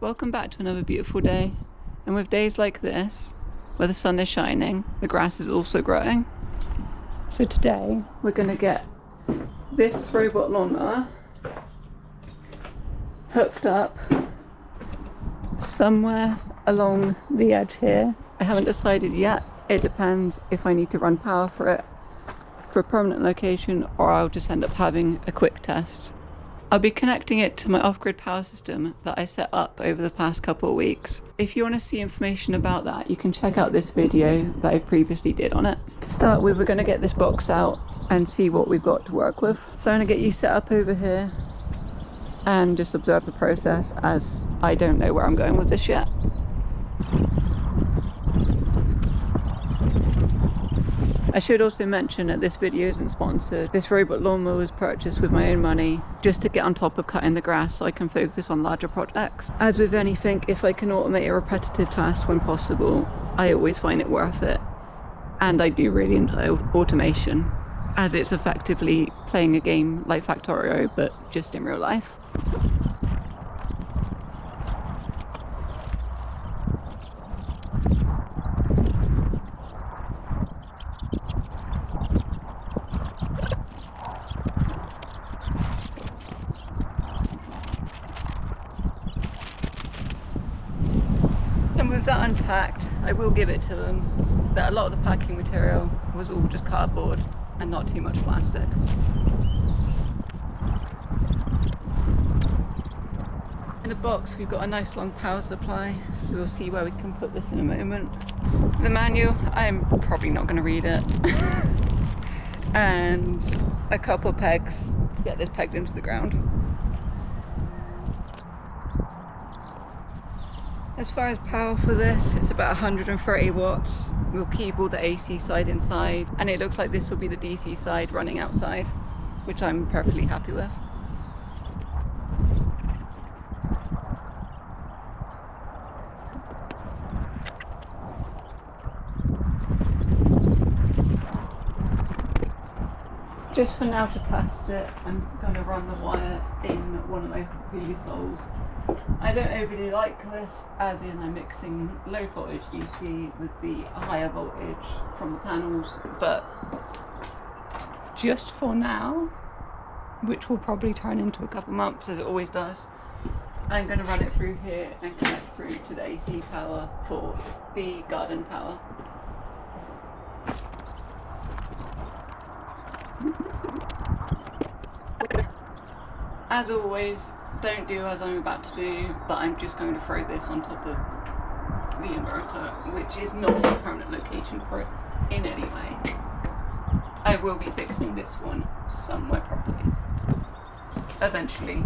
Welcome back to another beautiful day, and with days like this, where the sun is shining, the grass is also growing. So today we're going to get this robot lawnmower hooked up somewhere along the edge here. I haven't decided yet. It depends if I need to run power for it for a permanent location, or I'll just end up having a quick test. I'll be connecting it to my off-grid power system that I set up over the past couple of weeks. If you want to see information about that, you can check out this video that I previously did on it. To start with, we're going to get this box out and see what we've got to work with. So I'm going to get you set up over here and just observe the process, as I don't know where I'm going with this yet. I should also mention that this video isn't sponsored. This robot lawnmower was purchased with my own money just to get on top of cutting the grass so I can focus on larger projects. As with anything, if I can automate a repetitive task when possible, I always find it worth it. And I do really enjoy automation, as it's effectively playing a game like Factorio, but just in real life. And with that unpacked, I will give it to them that a lot of the packing material was all just cardboard and not too much plastic. In the box we've got a nice long power supply, so we'll see where we can put this in a moment. The manual, I'm probably not going to read it. And a couple pegs to get this pegged into the ground. As far as power for this, it's about 130 watts. We'll keep all the AC side inside, and it looks like this will be the DC side running outside, which I'm perfectly happy with. Just for now to test it, I'm going to run the wire in one of my previous holes. I don't overly like this, as in I'm mixing low voltage DC with the higher voltage from the panels, but just for now, which will probably turn into a couple months as it always does, I'm going to run it through here and connect through to the AC power for the garden power. As always, don't do as I'm about to do, but I'm just going to throw this on top of the inverter, which is not a permanent location for it in any way. I will be fixing this one somewhere properly, eventually.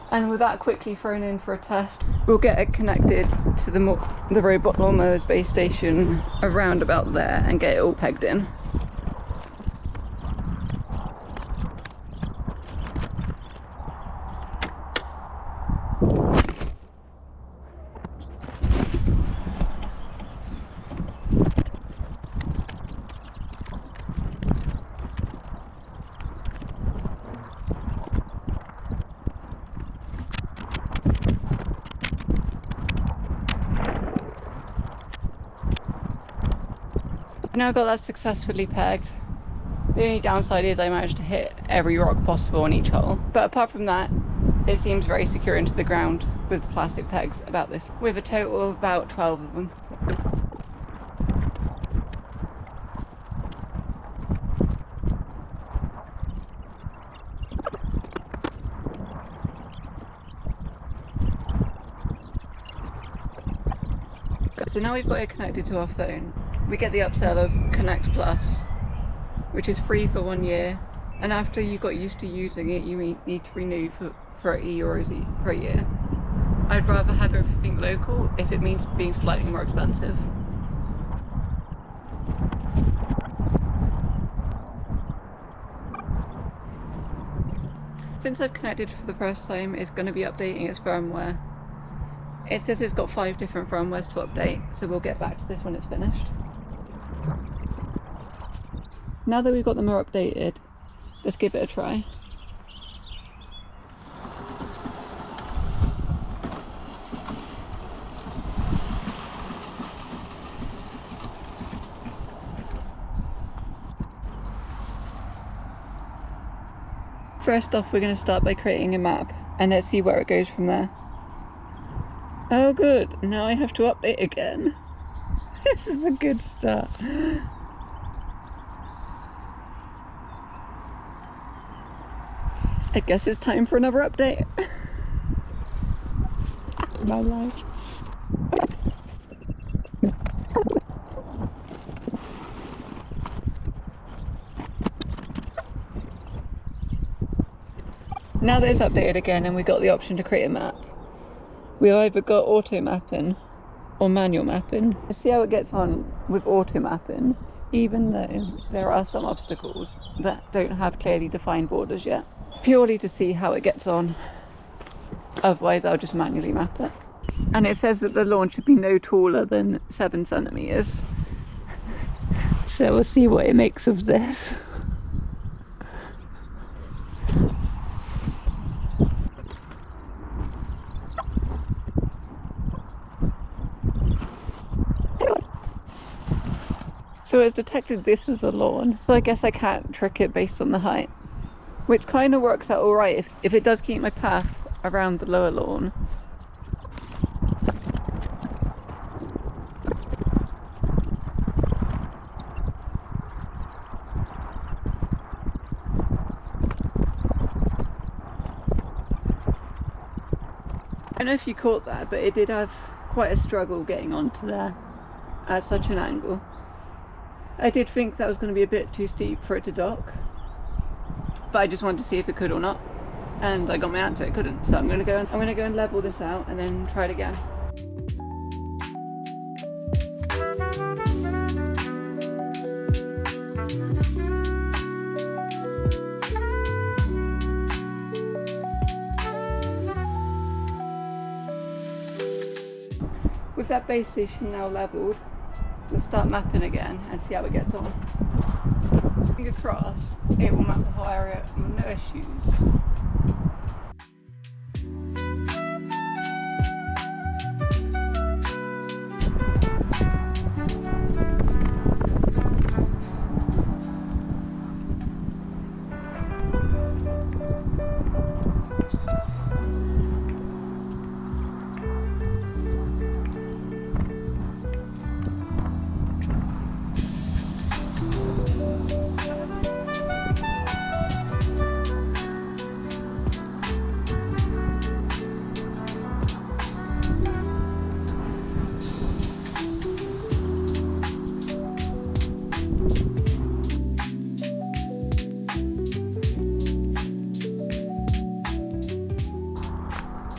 And with that quickly thrown in for a test, we'll get it connected to the robot lawnmower's base station around about there and get it all pegged in. Now I've got that successfully pegged. The only downside is I managed to hit every rock possible on each hole, but apart from that, it seems very secure into the ground with the plastic pegs about this, with a total of about 12 of them. So now we've got it connected to our phone, we get the upsell of Connect Plus, which is free for 1 year, and after you've got used to using it, you need to renew for €30 per year. I'd rather have everything local if it means being slightly more expensive. Since I've connected for the first time, it's going to be updating its firmware. It says it's got 5 different firmwares to update, so we'll get back to this when it's finished. Now that we've got them all updated, let's give it a try. First off, we're going to start by creating a map, and let's see where it goes from there. Oh good, now I have to update again. This is a good start. I guess it's time for another update. My life. Now that it's updated again and we got the option to create a map, we either got auto mapping or manual mapping. Let's see how it gets on with auto mapping, even though there are some obstacles that don't have clearly defined borders yet. Purely to see how it gets on, otherwise I'll just manually map it. And it says that the lawn should be no taller than 7 centimeters. So we'll see what it makes of this. So it's detected this as a lawn, so I guess I can't trick it based on the height, which kind of works out alright if it does keep my path around the lower lawn. I don't know if you caught that, but it did have quite a struggle getting onto there at such an angle. I did think that was going to be a bit too steep for it to dock, but I just wanted to see if it could or not, and I got my answer, it couldn't. So I'm going to go and level this out and then try it again. With that base station now levelled, we'll start mapping again and see how it gets on. Fingers crossed, it will map the whole area with no issues.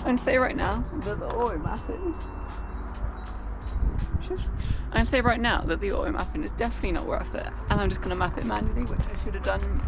I'm gonna say right now that the auto mapping is definitely not worth it, and I'm just gonna map it manually, which I should have done.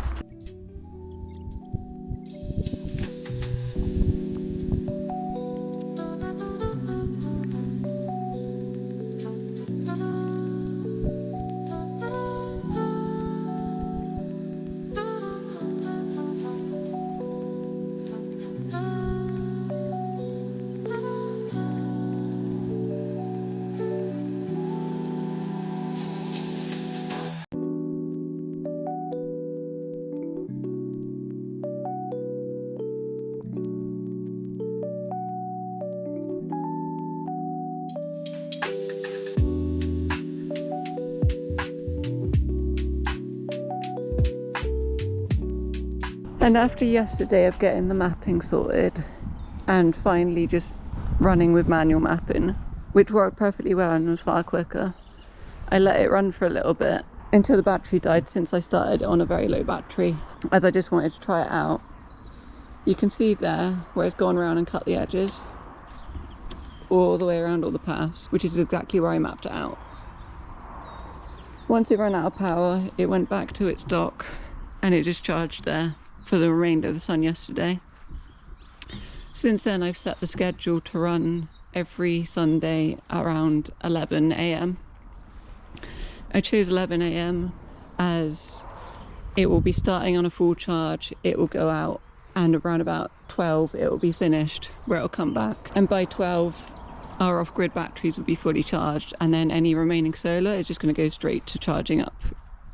And after yesterday of getting the mapping sorted and finally just running with manual mapping, which worked perfectly well and was far quicker, I let it run for a little bit until the battery died, since I started it on a very low battery, as I just wanted to try it out. You can see there where it's gone around and cut the edges all the way around all the paths, which is exactly where I mapped it out. Once it ran out of power, it went back to its dock and it just charged there for the remainder of the sun yesterday. Since then I've set the schedule to run every Sunday around 11 AM. I chose 11 AM as it will be starting on a full charge, it will go out, and around about 12 it will be finished, where it'll come back, and by 12 our off-grid batteries will be fully charged, and then any remaining solar is just going to go straight to charging up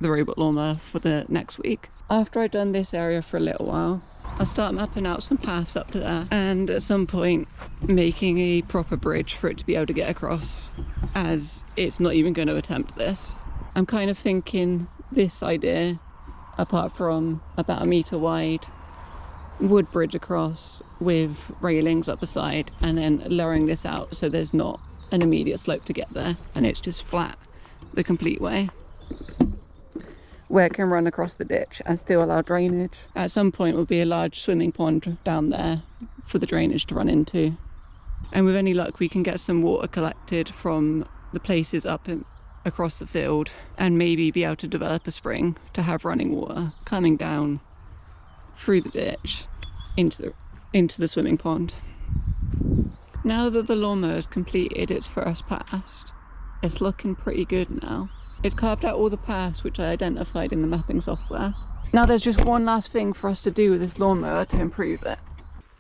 the robot lawnmower for the next week. After I'd done this area for a little while, I'll start mapping out some paths up to there, and at some point making a proper bridge for it to be able to get across, as it's not even going to attempt this. I'm kind of thinking this idea, apart from about 1 metre wide, wood bridge across with railings up the side, and then lowering this out so there's not an immediate slope to get there and it's just flat the complete way, where it can run across the ditch and still allow drainage. At some point will be a large swimming pond down there for the drainage to run into, and with any luck we can get some water collected from the places up across the field, and maybe be able to develop a spring to have running water coming down through the ditch into the swimming pond. Now that the lawnmower has completed its first pass, it's looking pretty good now. It's carved out all the paths which I identified in the mapping software. Now there's just one last thing for us to do with this lawnmower to improve it.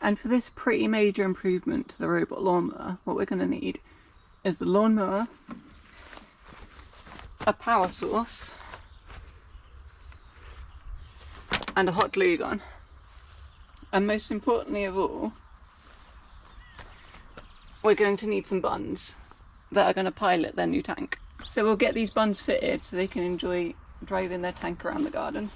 And for this pretty major improvement to the robot lawnmower, what we're going to need is the lawnmower, a power source, and a hot glue gun. And most importantly of all, we're going to need some buns that are going to pilot their new tank. So we'll get these buns fitted so they can enjoy driving their tank around the garden.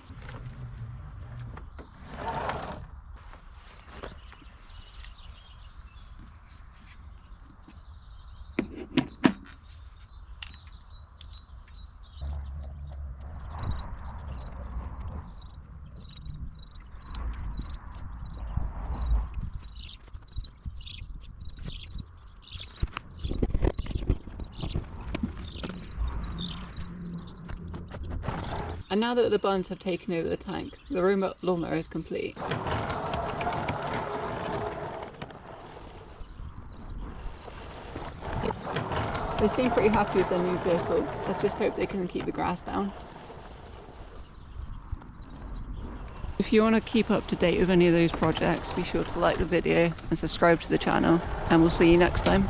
And now that the buns have taken over the tank, the remote lawnmower is complete. They seem pretty happy with their new vehicle. Let's just hope they can keep the grass down. If you want to keep up to date with any of those projects, be sure to like the video and subscribe to the channel, and we'll see you next time.